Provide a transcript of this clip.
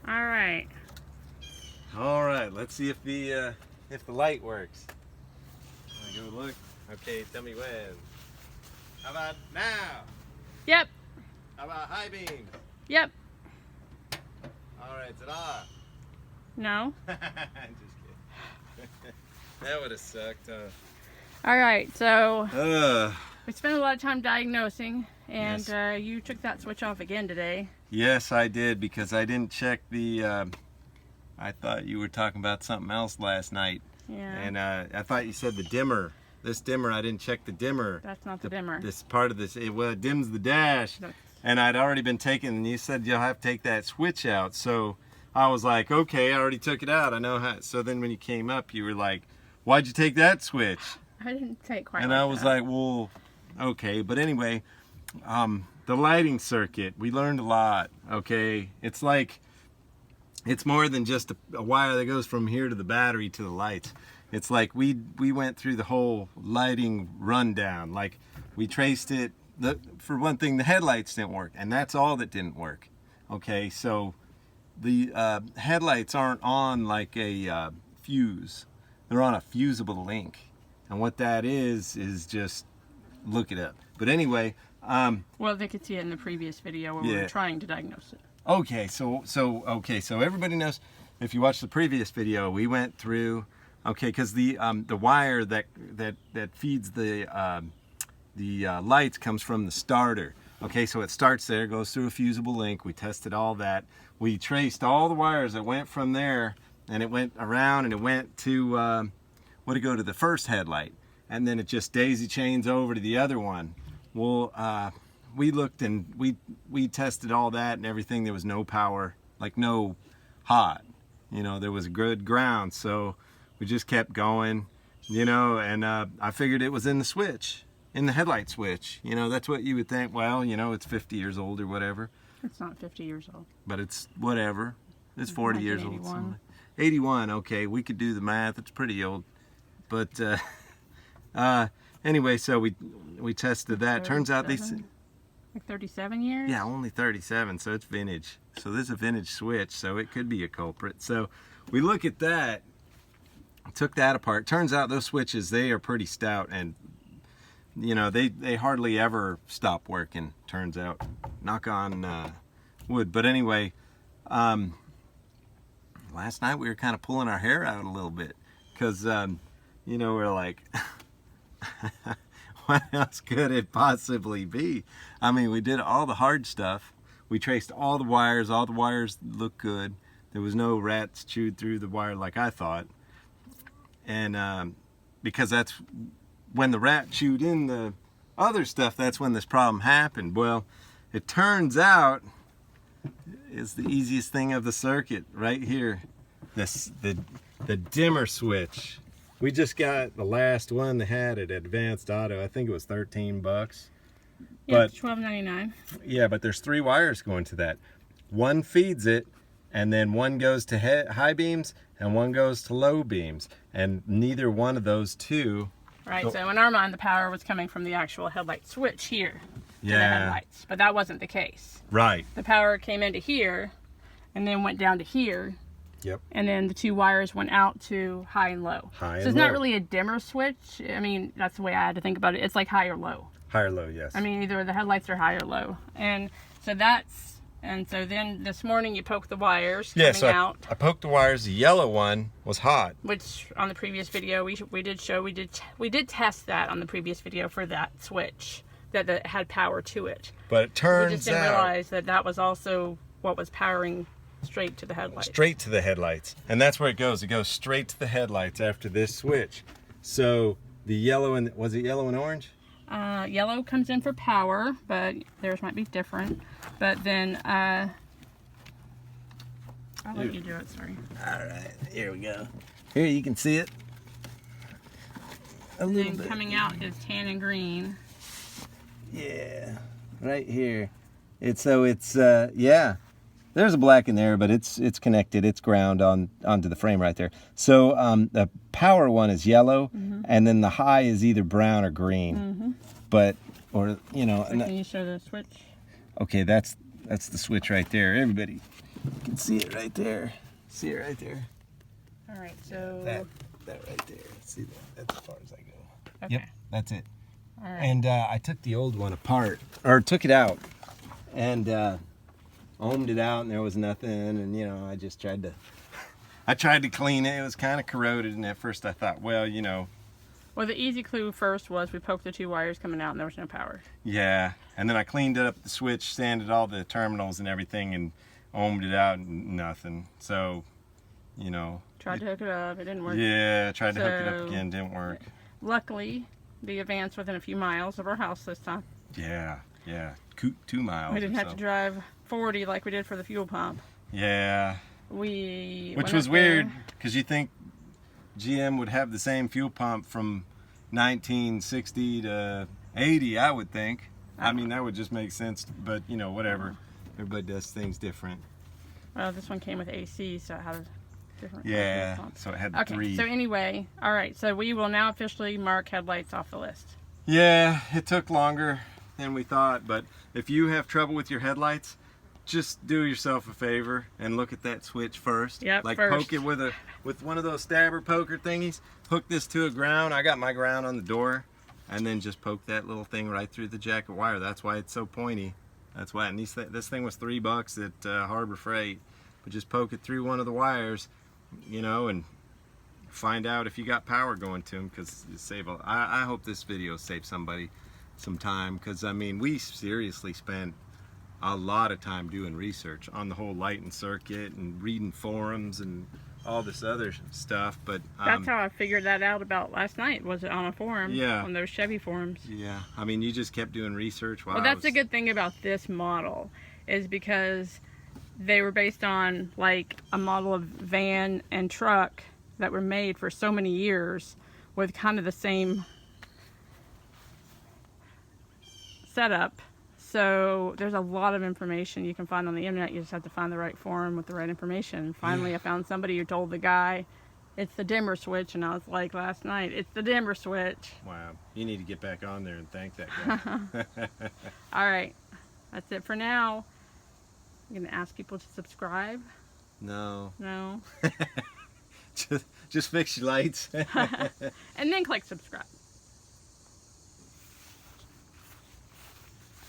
All right. All right, let's see if the light works. Wanna go look? Okay, tell me when. How about now? Yep. How about high beams? Yep. All right, ta-da. No. Just kidding. That would have sucked. All right, so we spent a lot of time diagnosing, and Yes. you took that switch off again today. Yes, I did, because I didn't check the. I thought you were talking about something else last night. Yeah. And I thought you said the dimmer. This dimmer, I didn't check the dimmer. That's not the dimmer. This part of this, it dims the dash. That's... And I'd already been taking, and you said you'll have to take that switch out. So I was like, okay, I already took it out. I know how. So then when you came up, you were like, why'd you take that switch? I didn't take quite. And like I was that. like, well, okay. But anyway, the lighting circuit, we learned a lot. Okay, it's like, it's more than just a wire that goes from here to the battery to the lights. It's like we went through the whole lighting rundown. Like, we traced it. For one thing, the headlights didn't work, and that's all that didn't work. Okay, so the headlights aren't on like a fuse. They're on a fusible link, and what that is just look it up. But anyway, well, they could see it in the previous video where we were trying to diagnose it. okay, so everybody knows. If you watch the previous video, we went through. Okay, because the wire that feeds the lights comes from the starter. Okay, so it starts there, goes through a fusible link. We tested all that. We traced all the wires that went from there, and it went around, and it went to would it go to the first headlight, and then it just daisy chains over to the other one. Well, we looked and we tested all that and everything. There was no power, like no hot. You know, there was a good ground, so we just kept going, you know, and I figured it was in the switch, in the headlight switch. You know, that's what you would think. Well, you know, it's 50 years old or whatever. It's not 50 years old. But it's whatever. It's 40 years old. 81. 81, okay, we could do the math. It's pretty old. But anyway, so we tested that. Turns out they... Like 37 years? Yeah, only 37, so it's vintage. So this is a vintage switch, so it could be a culprit. So we look at that, took that apart. Turns out those switches, they are pretty stout, and you know, they hardly ever stop working, turns out. Knock on wood. But anyway, last night we were kind of pulling our hair out a little bit, because you know, we're like, what else could it possibly be? I mean, we did all the hard stuff. We traced all the wires. All the wires looked good. There was no rats chewed through the wire like I thought. And because that's when the rat chewed in the other stuff, that's when this problem happened. Well, it turns out it's the easiest thing of the circuit right here. The dimmer switch. We just got the last one they had at Advanced Auto. I think it was 13 bucks. Yeah, But $12.99. yeah, but there's 3 wires going to that. One feeds it, and then one goes to high beams, and one goes to low beams. And neither one of those two... Right, so in our mind, the power was coming from the actual headlight switch here to the headlights. But that wasn't the case. Right. The power came into here, and then went down to here. Yep. And then the 2 wires went out to high and low. High so and it's not low. really a dimmer switch. I mean, that's the way I had to think about it. It's like high or low. High or low, yes. I mean, either the headlights are high or low. And so that's, and so then this morning you poked the wires coming out. I poked the wires. The yellow one was hot. Which on the previous video we did test that on the previous video for that switch that had power to it. But it turns out... We just didn't realize that was also what was powering straight to the headlights. Straight to the headlights. And that's where it goes. It goes straight to the headlights after this switch. So the yellow and... Was it yellow and orange? Yellow comes in for power, but theirs might be different. But then, I'll let you do it, sorry. Alright, here we go. Here, you can see it. A little And bit. coming out is tan and green. Yeah, right here. Yeah. There's a black in there, but it's connected. It's ground onto the frame right there. So the power one is yellow, and then the high is either brown or green. But, or, you know. So can you show the switch? Okay, that's the switch right there. Everybody, You can see it right there. See it right there. All right, so That right there. See that? That's as far as I go. okay. Yep, that's it. All right. And I took the old one apart, or took it out, and ohmed it out, and there was nothing. And you know, I just tried to clean it. It was kind of corroded, and at first I thought, well, you know. Well, the easy clue first was we poked the 2 wires coming out, and there was no power. Yeah, and then I cleaned up the switch, sanded all the terminals and everything, and ohmed it out, and nothing. So, you know. Tried to hook it up, it didn't work. Yeah, tried to hook it So- up again, didn't work. Luckily, the advance within a few miles of our house this time. Yeah, 2 miles. We didn't or have so. to drive 40 like we did for the fuel pump. Yeah, We which went was up there. weird because you think GM would have the same fuel pump from 1960 to 80, I would think. I mean, that would just make sense, but you know, whatever. Everybody does things different. Well, this one came with AC, so it had a different Yeah, fuel pump. so it had Okay, 3. so anyway, all right, so we will now officially mark headlights off the list. Yeah, it took longer than we thought, but if you have trouble with your headlights, just do yourself a favor and look at that switch first. Yep, like first. poke it with one of those stabber poker thingies. Hook this to a ground. I got my ground on the door, and then just poke that little thing right through the jacket wire. That's why it's so pointy. That's why. And this thing was $3 at Harbor Freight, but just poke it through one of the wires, you know, and find out if you got power going to them, because you save I hope this video saved somebody some time, because I mean, we seriously spent a lot of time doing research on the whole lighting circuit and reading forums and all this other stuff, but That's how I figured that out about last night, was it on a forum? Yeah. On those Chevy forums. yeah, I mean, you just kept doing research while Well, I that's was, the good thing about this model, is because they were based on like a model of van and truck that were made for so many years with kind of the same setup. So there's a lot of information you can find on the internet. You just have to find the right forum with the right information. Finally, I found somebody who told the guy it's the dimmer switch, and I was like last night, it's the dimmer switch. wow, you need to get back on there and thank that guy. All right, that's it for now. I'm gonna ask people to subscribe. No, No. just fix your lights. And then click subscribe.